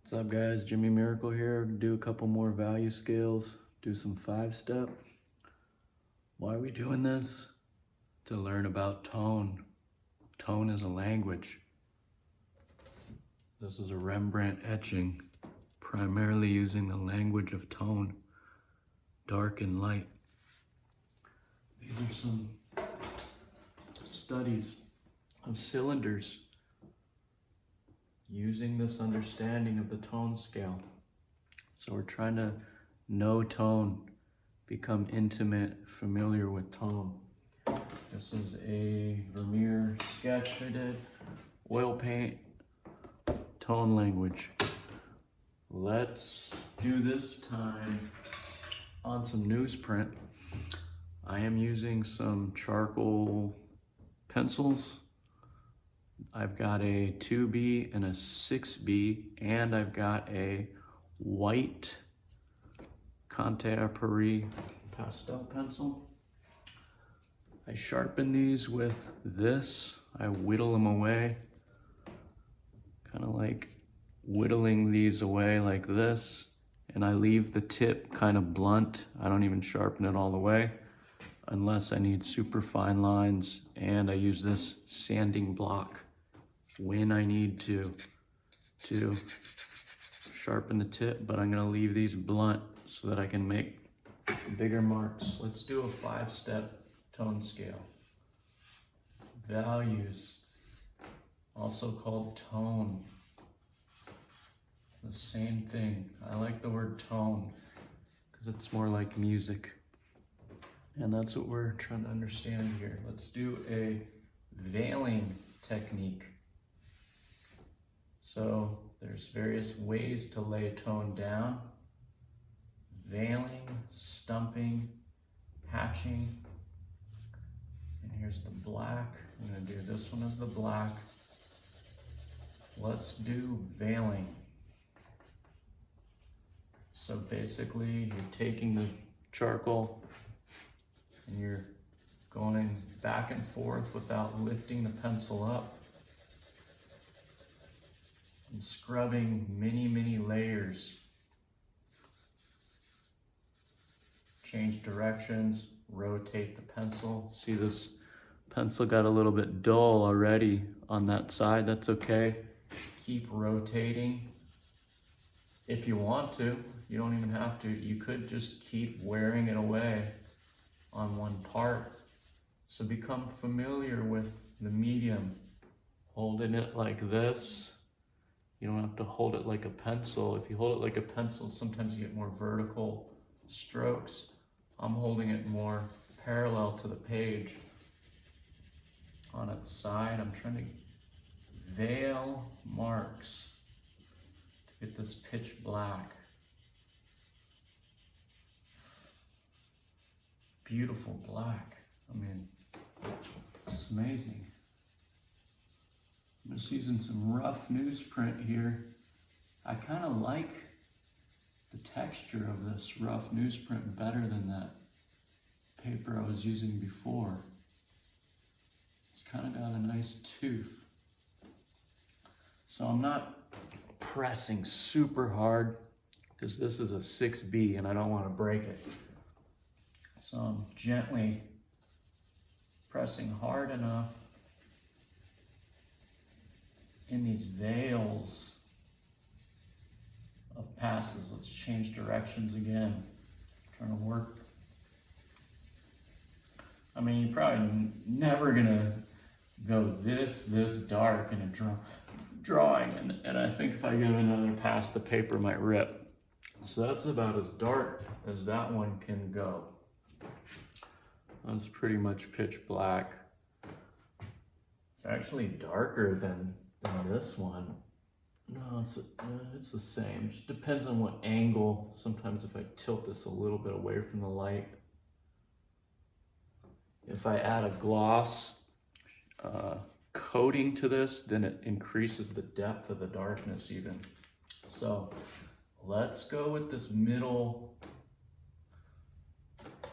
What's up guys, Jimmy Miracle here. Do a couple more value scales, do some 5-step. Why are we doing this? To learn about tone. Tone is a language. This is a Rembrandt etching, primarily using the language of tone, dark and light. These are some studies of cylinders using this understanding of the tone scale. So we're trying to know tone, become intimate, familiar with tone. This is a Vermeer sketch I did, oil paint, tone language. Let's do this time on some newsprint. I am using some charcoal pencils. I've got a 2B and a 6B, and I've got a white Contemporary pastel pencil. I sharpen these with this. I whittle them away, kind of like whittling these away like this, and I leave the tip kind of blunt. I don't even sharpen it all the way unless I need super fine lines, and I use this sanding block when I need to sharpen the tip, but I'm gonna leave these blunt so that I can make bigger marks. Let's do a 5-step tone scale. Values, also called tone. The same thing. I like the word tone because it's more like music. And that's what we're trying to understand here. Let's do a veiling technique. So there's various ways to lay tone down: veiling, stumping, hatching. And here's the black. I'm gonna do this one as the black. Let's do veiling. So basically you're taking the charcoal and you're going back and forth without lifting the pencil up, and scrubbing many layers. Change directions, rotate the pencil. See, this pencil got a little bit dull already on that side. That's okay. Keep rotating. If you want to, you don't even have to. You could just keep wearing it away on one part. So become familiar with the medium. Holding it like this. You don't have to hold it like a pencil. If you hold it like a pencil, sometimes you get more vertical strokes. I'm holding it more parallel to the page. On its side, I'm trying to veil marks to get this pitch black. Beautiful black. I mean, it's amazing. I'm just using some rough newsprint here. I kind of like the texture of this rough newsprint better than that paper I was using before. It's kind of got a nice tooth. So I'm not pressing super hard because this is a 6B and I don't want to break it. So I'm gently pressing hard enough in these veils of passes. Let's change directions again. Trying to work. I mean, you're probably never gonna go this dark in a drawing, and I think if I give another pass, the paper might rip. So that's about as dark as that one can go. That's pretty much pitch black. It's actually darker than this one. No, it's the same. It just depends on what angle. Sometimes if I tilt this a little bit away from the light. If I add a gloss coating to this, then it increases the depth of the darkness even. So let's go with this middle.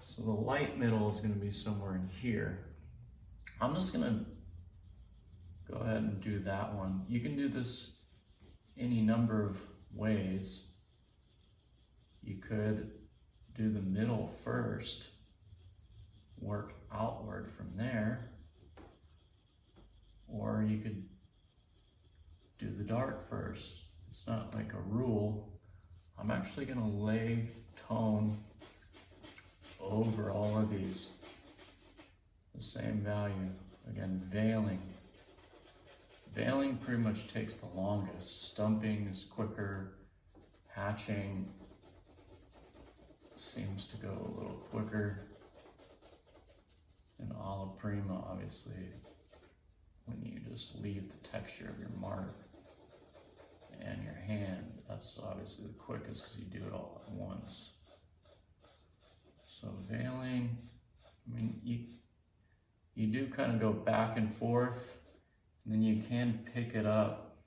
So the light middle is going to be somewhere in here. I'm just going to go ahead and do that one. You can do this any number of ways. You could do the middle first, work outward from there, or you could do the dark first. It's not like a rule. I'm actually gonna lay tone over all of these. The same value. Again, veiling. Veiling pretty much takes the longest. Stumping is quicker. Hatching seems to go a little quicker. And alla prima, obviously, when you just leave the texture of your mark and your hand, that's obviously the quickest because you do it all at once. So veiling, I mean, you do kind of go back and forth, and then you can pick it up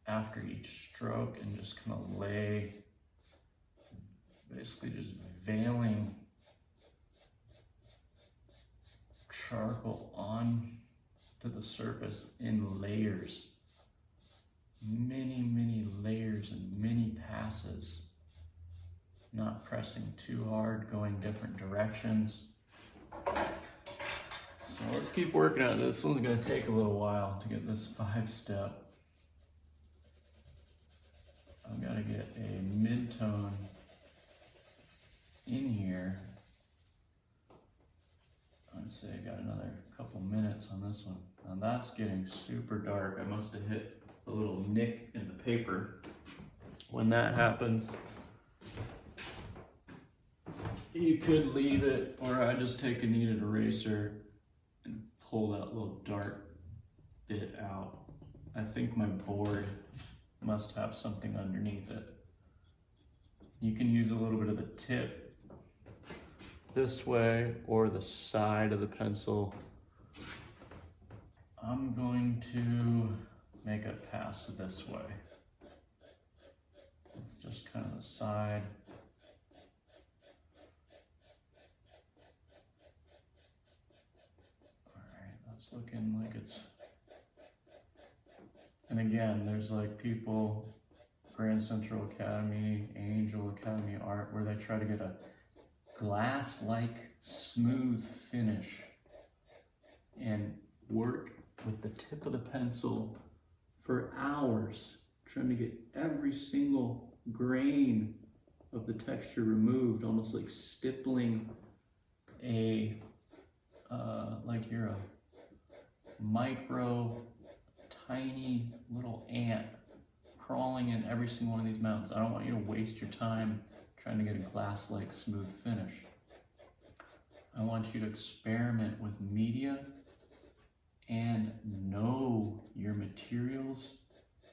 after each stroke and just kind of lay, basically just veiling charcoal on to the surface in layers. Many layers and many passes. Not pressing too hard, going different directions. So let's keep working on this. This one's gonna take a little while to get this 5-step. I've gotta get a mid-tone in here. I'd say I got another couple minutes on this one. Now that's getting super dark. I must have hit a little nick in the paper. When that happens, you could leave it, or I just take a kneaded eraser and pull that little dark bit out. I think my board must have something underneath it. You can use a little bit of the tip this way or the side of the pencil. I'm going to make a pass this way. It's just kind of the side. It's looking like it's, and again, there's like people, Grand Central Academy, Angel Academy Art, where they try to get a glass-like smooth finish and work with the tip of the pencil for hours, trying to get every single grain of the texture removed, almost like stippling a, like you're a micro, tiny little ant crawling in every single one of these mountains. I don't want you to waste your time trying to get a glass-like smooth finish. I want you to experiment with media and know your materials,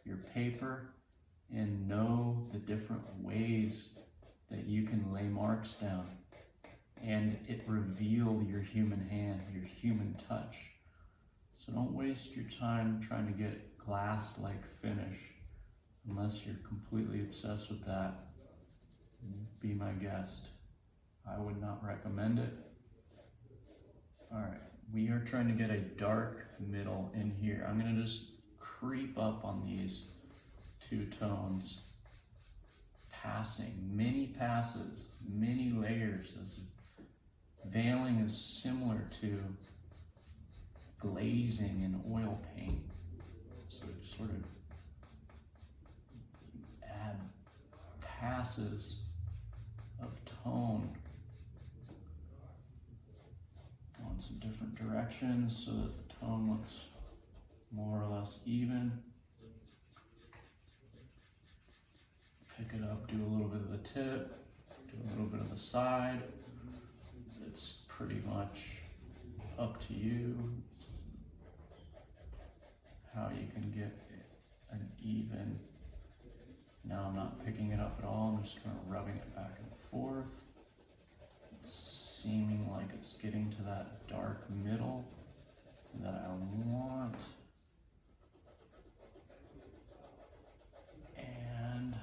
your paper, and know the different ways that you can lay marks down and it reveal your human hand, your human touch. So don't waste your time trying to get glass-like finish unless you're completely obsessed with that. Be my guest. I would not recommend it. All right, we are trying to get a dark middle in here. I'm gonna just creep up on these two tones, passing, many passes, many layers. This veiling is similar to glazing in oil paint. So you sort of add passes of tone on some different directions so that the tone looks more or less even. Pick it up, do a little bit of the tip, do a little bit of the side. It's pretty much up to you how you can get an even. Now I'm not picking it up at all, I'm just kind of rubbing it back and forth, seeming like it's getting to that dark middle that I want. And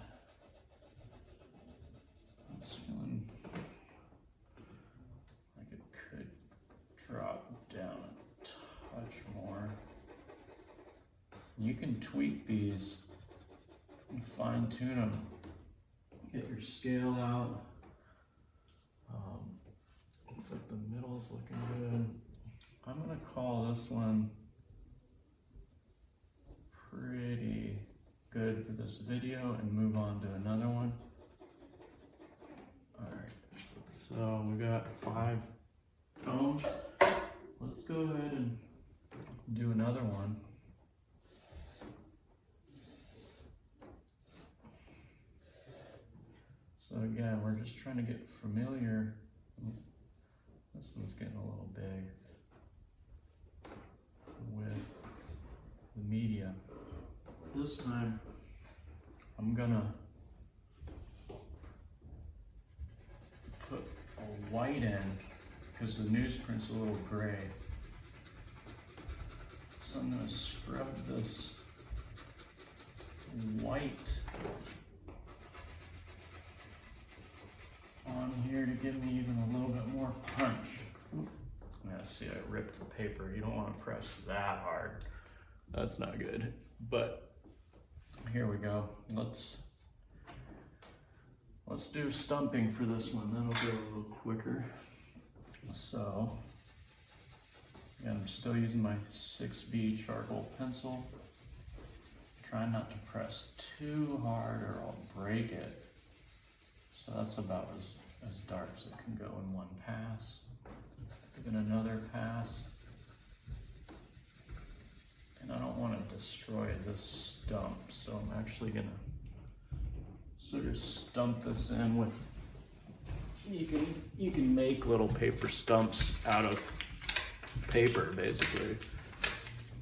I'm just feeling like it could drop down a touch more. You can tweak these fine tune them. Get your scale out. Looks like the middle's looking good. I'm gonna call this one pretty good for this video and move on to another one. All right, so we got 5 cones. Let's go ahead and do another one. So again, we're just trying to get familiar. This one's getting a little big with the media. This time, I'm gonna put a white in because the newsprint's a little gray. So I'm gonna scrub this white on here to give me even a little bit more punch. Yeah, see, I ripped the paper. You don't want to press that hard. That's not good. But here we go. Let's do stumping for this one. That'll go a little quicker. So, again, I'm still using my 6B charcoal pencil. Try not to press too hard or I'll break it. So that's about as dark as it can go in one pass. Give it another pass. And I don't want to destroy this stump, so I'm actually gonna sort of stump this in with, you can make little paper stumps out of paper, basically.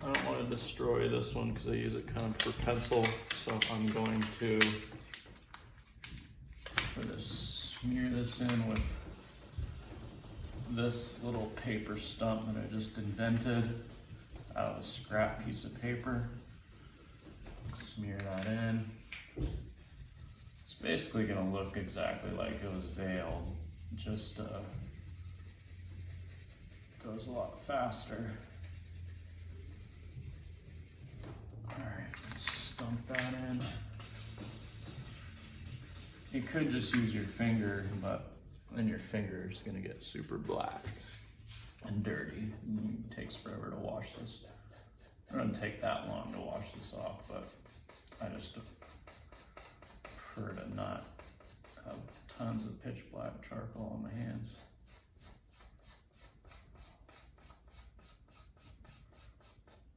I don't want to destroy this one because I use it kind of for pencil, so I'm going to sort of smear this in with this little paper stump that I just invented out of a scrap piece of paper. Smear that in. It's basically going to look exactly like it was veiled, just goes a lot faster. Alright, let's stump that in. You could just use your finger, but then your finger is going to get super black and dirty. And it takes forever to wash this. It doesn't take that long to wash this off, but I just prefer to not have tons of pitch black charcoal on my hands.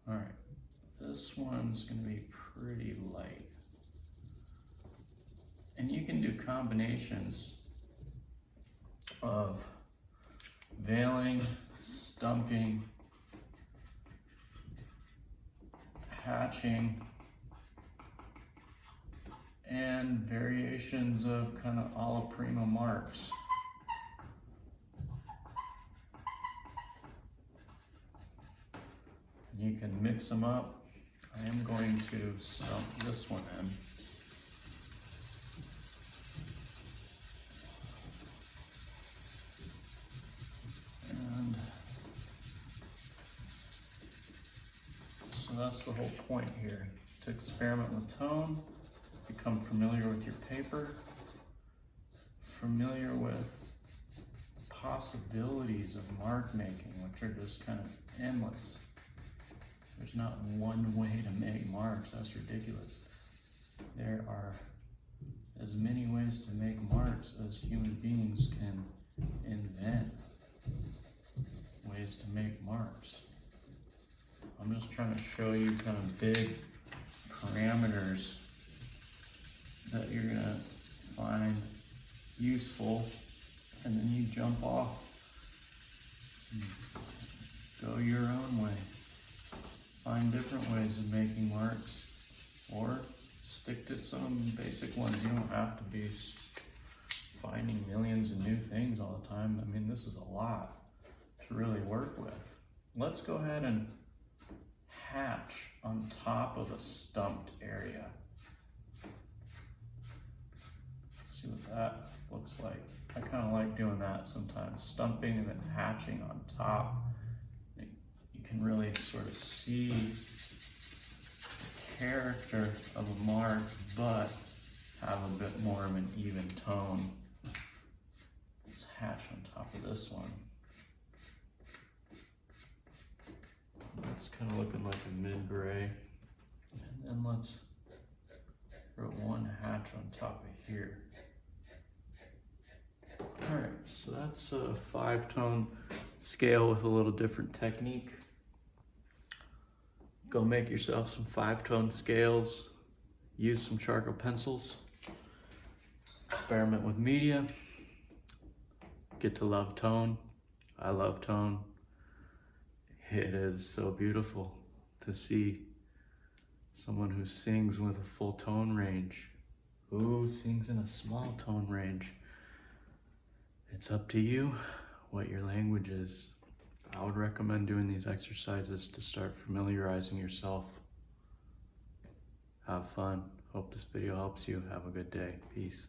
All right, this one's going to be pretty light. And you can do combinations of veiling, stumping, hatching, and variations of kind of alla prima marks. You can mix them up. I am going to stump this one in. And so that's the whole point here, to experiment with tone, become familiar with your paper, familiar with possibilities of mark making, which are just kind of endless. There's not one way to make marks. That's ridiculous. There are as many ways to make marks as human beings can invent ways to make marks. I'm just trying to show you kind of big parameters that you're gonna find useful, and then you jump off and go your own way. Find different ways of making marks, or stick to some basic ones. You don't have to be finding millions of new things all the time. I mean, this is a lot to really work with. Let's go ahead and hatch on top of a stumped area. See what that looks like. I kind of like doing that sometimes, stumping and then hatching on top. You can really sort of see the character of a mark, but have a bit more of an even tone. Let's hatch on top of this one. It's kind of looking like a mid-gray. And then let's throw one hatch on top of here. All right, so that's a 5-tone scale with a little different technique. Go make yourself some 5-tone scales. Use some charcoal pencils. Experiment with media. Get to love tone. I love tone. It is so beautiful to see someone who sings with a full tone range. Who sings in a small tone range? It's up to you what your language is. I would recommend doing these exercises to start familiarizing yourself. Have fun. Hope this video helps you. Have a good day. Peace.